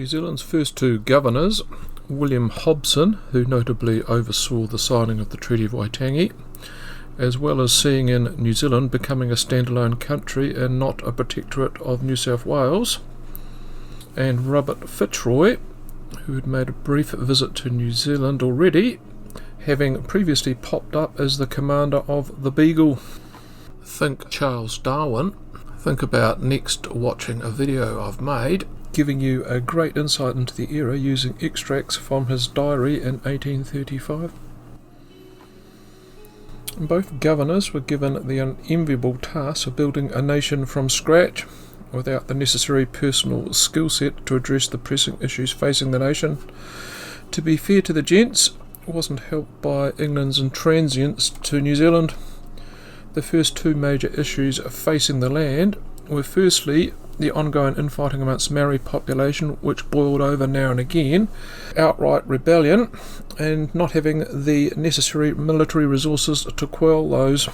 New Zealand's first two governors, William Hobson, who notably oversaw the signing of the Treaty of Waitangi, as well as seeing in New Zealand becoming a standalone country and not a protectorate of New South Wales, and Robert Fitzroy, who had made a brief visit to New Zealand already, having previously popped up as the commander of the Beagle. Think Charles Darwin. Think about next watching a video I've made giving you a great insight into the era using extracts from his diary in 1835. Both governors were given the unenviable task of building a nation from scratch without the necessary personal skill set to address the pressing issues facing the nation. To be fair to the gents, it wasn't helped by England's intransience to New Zealand. The first two major issues facing the land were firstly the ongoing infighting amongst Maori population, which boiled over now and again, outright rebellion, and not having the necessary military resources to quell those.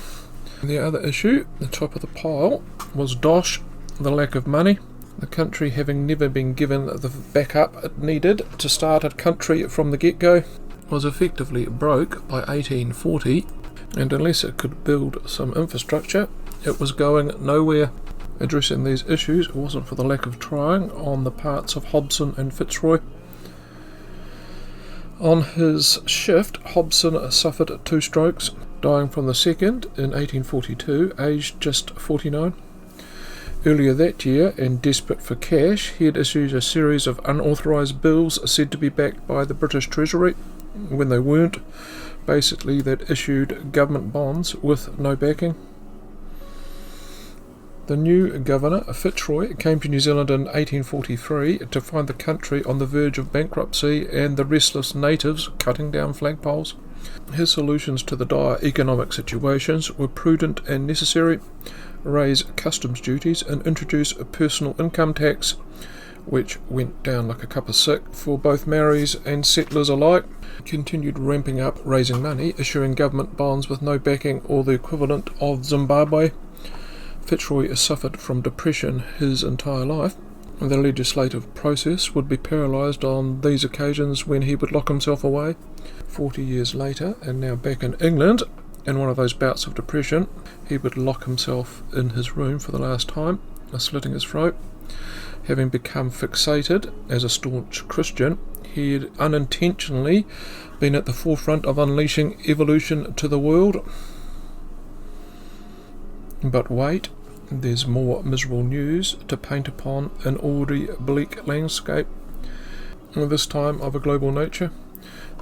The other issue, the top of the pile, was dosh, the lack of money. The country having never been given the backup it needed to start a country from the get-go, was effectively broke by 1840, and unless it could build some infrastructure, it was going nowhere. Addressing these issues wasn't for the lack of trying on the parts of Hobson and Fitzroy. On his shift, Hobson suffered 2 strokes, dying from the second in 1842, aged just 49. Earlier that year, and desperate for cash, he had issued a series of unauthorised bills said to be backed by the British Treasury, when they weren't. Basically, they'd issued government bonds with no backing. The new governor, Fitzroy, came to New Zealand in 1843 to find the country on the verge of bankruptcy and the restless natives cutting down flagpoles. His solutions to the dire economic situations were prudent and necessary: raise customs duties and introduce a personal income tax, which went down like a cup of sick for both Maoris and settlers alike. Continued ramping up raising money, issuing government bonds with no backing or the equivalent of Zimbabwe. Fitzroy suffered from depression his entire life. The legislative process would be paralysed on these occasions when he would lock himself away. 40 years later, and now back in England, in one of those bouts of depression, he would lock himself in his room for the last time, slitting his throat. Having become fixated as a staunch Christian, he had unintentionally been at the forefront of unleashing evolution to the world. But wait, there's more miserable news to paint upon an already bleak landscape, this time of a global nature.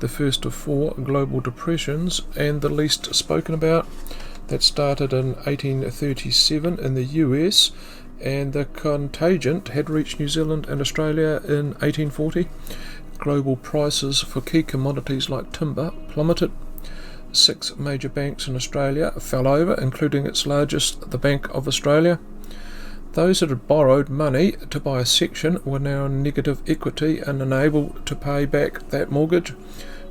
The first of 4 global depressions, and the least spoken about, that started in 1837 in the US, and the contagion had reached New Zealand and Australia in 1840. Global prices for key commodities like timber plummeted. 6 major banks in Australia fell over, including its largest, the Bank of Australia. Those that had borrowed money to buy a section were now in negative equity and unable to pay back that mortgage.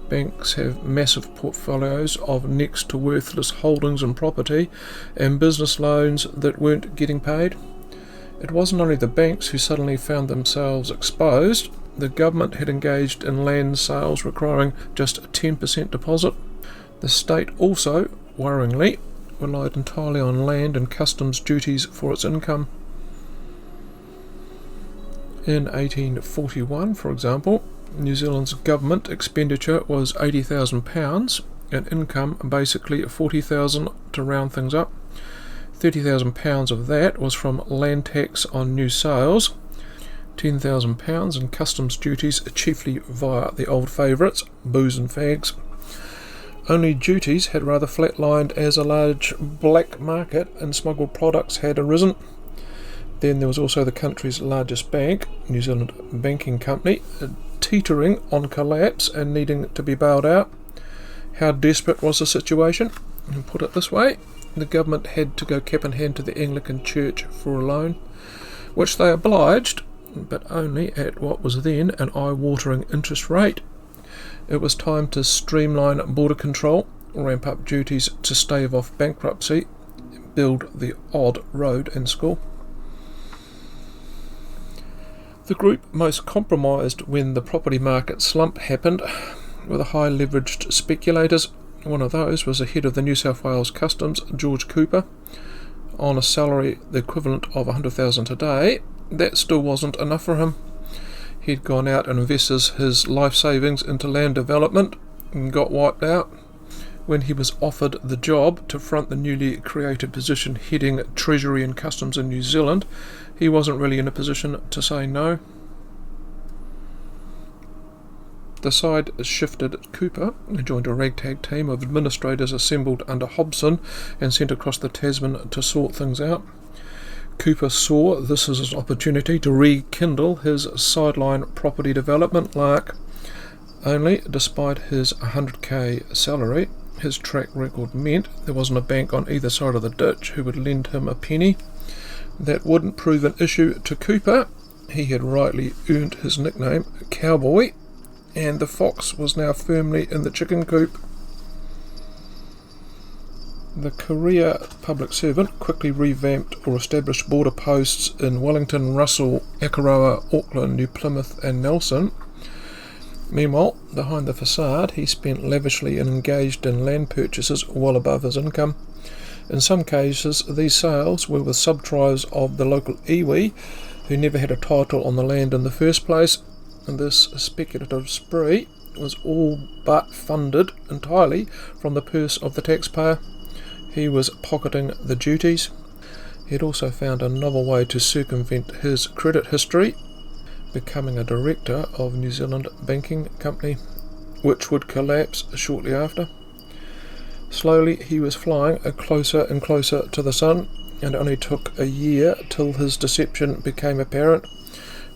Banks have massive portfolios of next to worthless holdings and property and business loans that weren't getting paid. It wasn't only the banks who suddenly found themselves exposed. The government had engaged in land sales requiring just a 10% deposit. The state also, worryingly, relied entirely on land and customs duties for its income. In 1841, for example, New Zealand's government expenditure was £80,000, and income basically £40,000 to round things up. £30,000 of that was from land tax on new sales, £10,000 in customs duties, chiefly via the old favourites, booze and fags. Only duties had rather flatlined as a large black market and smuggled products had arisen. Then there was also the country's largest bank, New Zealand Banking Company, teetering on collapse and needing to be bailed out. How desperate was the situation? And put it this way, the government had to go cap in hand to the Anglican Church for a loan, which they obliged, but only at what was then an eye-watering interest rate. It was time to streamline border control, ramp up duties to stave off bankruptcy, build the odd road and school. The group most compromised when the property market slump happened were the high leveraged speculators. One of those was the head of the New South Wales Customs, George Cooper, on a salary the equivalent of $100,000 today. That still wasn't enough for him. He'd gone out and invested his life savings into land development and got wiped out. When he was offered the job to front the newly created position heading Treasury and Customs in New Zealand, he wasn't really in a position to say no. The side shifted Cooper and joined a ragtag team of administrators assembled under Hobson and sent across the Tasman to sort things out. Cooper saw this as an opportunity to rekindle his sideline property development lark. Only, despite his $100,000 salary, his track record meant there wasn't a bank on either side of the ditch who would lend him a penny. That wouldn't prove an issue to Cooper. He had rightly earned his nickname, Cowboy, and the fox was now firmly in the chicken coop. The career public servant quickly revamped or established border posts in Wellington, Russell, Akaroa, Auckland, New Plymouth and Nelson. Meanwhile, behind the facade, he spent lavishly and engaged in land purchases well above his income. In some cases, these sales were with sub-tribes of the local iwi who never had a title on the land in the first place, and this speculative spree was all but funded entirely from the purse of the taxpayer. He was pocketing the duties. He had also found a novel way to circumvent his credit history, becoming a director of New Zealand Banking Company, which would collapse shortly after. Slowly he was flying closer and closer to the sun, and it only took a year till his deception became apparent.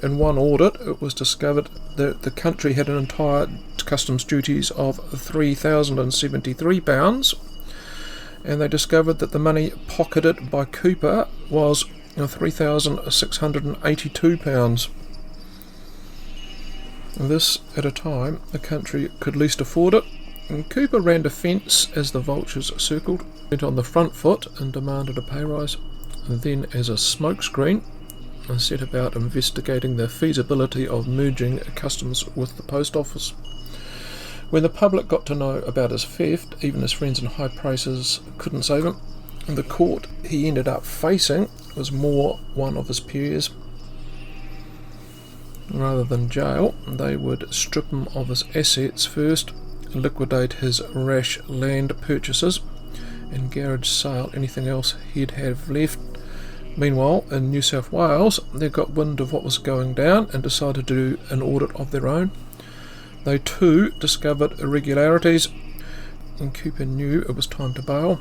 In one audit it was discovered that the country had an entire customs duties of £3,073, and they discovered that the money pocketed by Cooper was £3,682. This at a time the country could least afford it, and Cooper ran defence as the vultures circled, went on the front foot and demanded a pay rise, and then as a smokescreen and set about investigating the feasibility of merging customs with the post office. When the public got to know about his theft, even his friends in high places couldn't save him, and the court he ended up facing was more one of his peers. Rather than jail, they would strip him of his assets first, liquidate his rash land purchases, and garage sale anything else he'd have left. Meanwhile, in New South Wales, they got wind of what was going down and decided to do an audit of their own. They too discovered irregularities, and Cooper knew it was time to bail.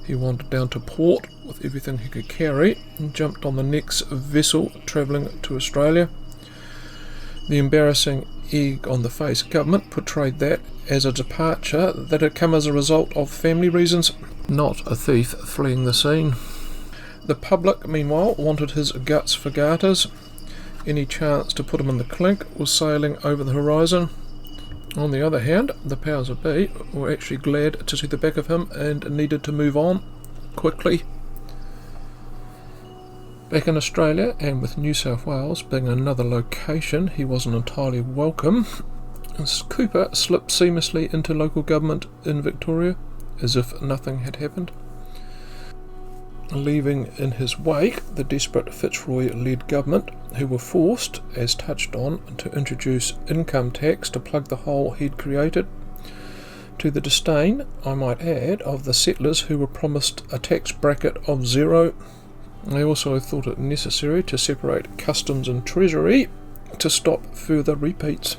He wandered down to port with everything he could carry and jumped on the next vessel travelling to Australia. The embarrassing egg-on-the-face government portrayed that as a departure that had come as a result of family reasons, not a thief fleeing the scene. The public, meanwhile, wanted his guts for garters. Any chance to put him in the clink was sailing over the horizon. On the other hand, the powers that be were actually glad to see the back of him and needed to move on quickly. Back in Australia, and with New South Wales being another location he wasn't entirely welcome, Cooper slipped seamlessly into local government in Victoria as if nothing had happened, leaving in his wake the desperate Fitzroy-led government, who were forced, as touched on, to introduce income tax to plug the hole he'd created, to the disdain, I might add, of the settlers who were promised a tax bracket of 0. They also thought it necessary to separate Customs and Treasury to stop further repeats.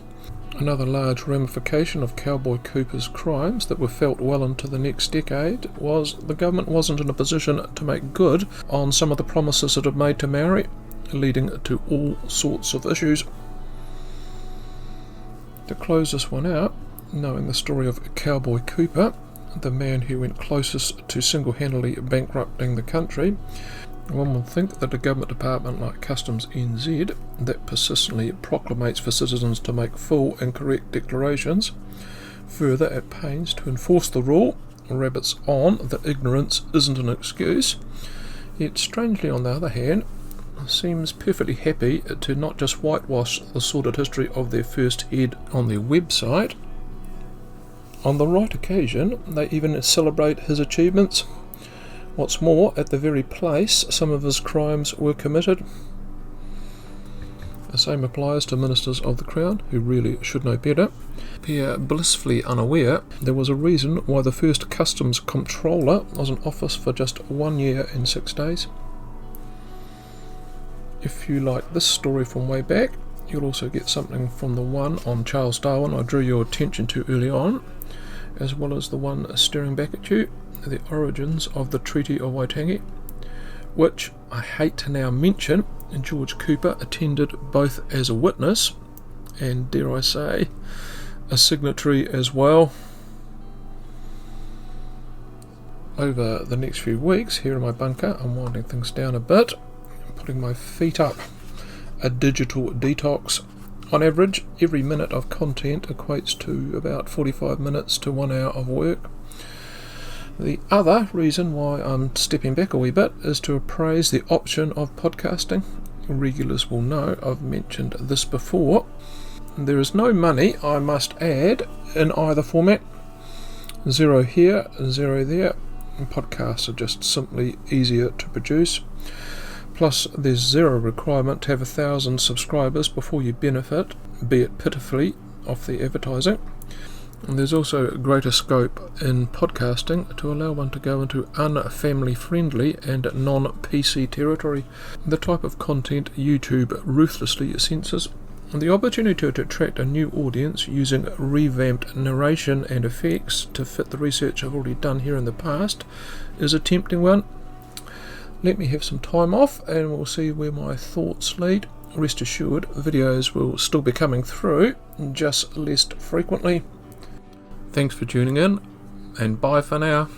Another large ramification of Cowboy Cooper's crimes that were felt well into the next decade was the government wasn't in a position to make good on some of the promises it had made to Maori, leading to all sorts of issues. To close this one out, knowing the story of Cowboy Cooper, the man who went closest to single-handedly bankrupting the country, one would think that a government department like Customs NZ, that persistently proclamates for citizens to make full and correct declarations, further at pains to enforce the rule, rabbits on that ignorance isn't an excuse, yet strangely on the other hand, seems perfectly happy to not just whitewash the sordid history of their first head on their website. On the right occasion, they even celebrate his achievements. What's more, at the very place some of his crimes were committed. The same applies to ministers of the Crown, who really should know better. Appear blissfully unaware there was a reason why the first Customs Comptroller was in office for just 1 year and 6 days. If you like this story from way back, you'll also get something from the one on Charles Darwin I drew your attention to early on, as well as the one staring back at you, the origins of the Treaty of Waitangi, which I hate to now mention, George Cooper attended both as a witness and, dare I say, a signatory as well. Over the next few weeks here in my bunker, I'm winding things down a bit, putting my feet up. A digital detox. On average, every minute of content equates to about 45 minutes to 1 hour of work. The other reason why I'm stepping back a wee bit is to appraise the option of podcasting. Regulars will know I've mentioned this before. There is no money, I must add, in either format. 0 here, 0 there. Podcasts are just simply easier to produce. Plus, there's zero requirement to have 1,000 subscribers before you benefit, be it pitifully, off the advertising. And there's also greater scope in podcasting to allow one to go into unfamily friendly and non-PC territory, the type of content YouTube ruthlessly censors. The opportunity to attract a new audience using revamped narration and effects to fit the research I've already done here in the past is a tempting one. Let me have some time off and we'll see where my thoughts lead. Rest assured, videos will still be coming through, just less frequently. Thanks for tuning in, and bye for now.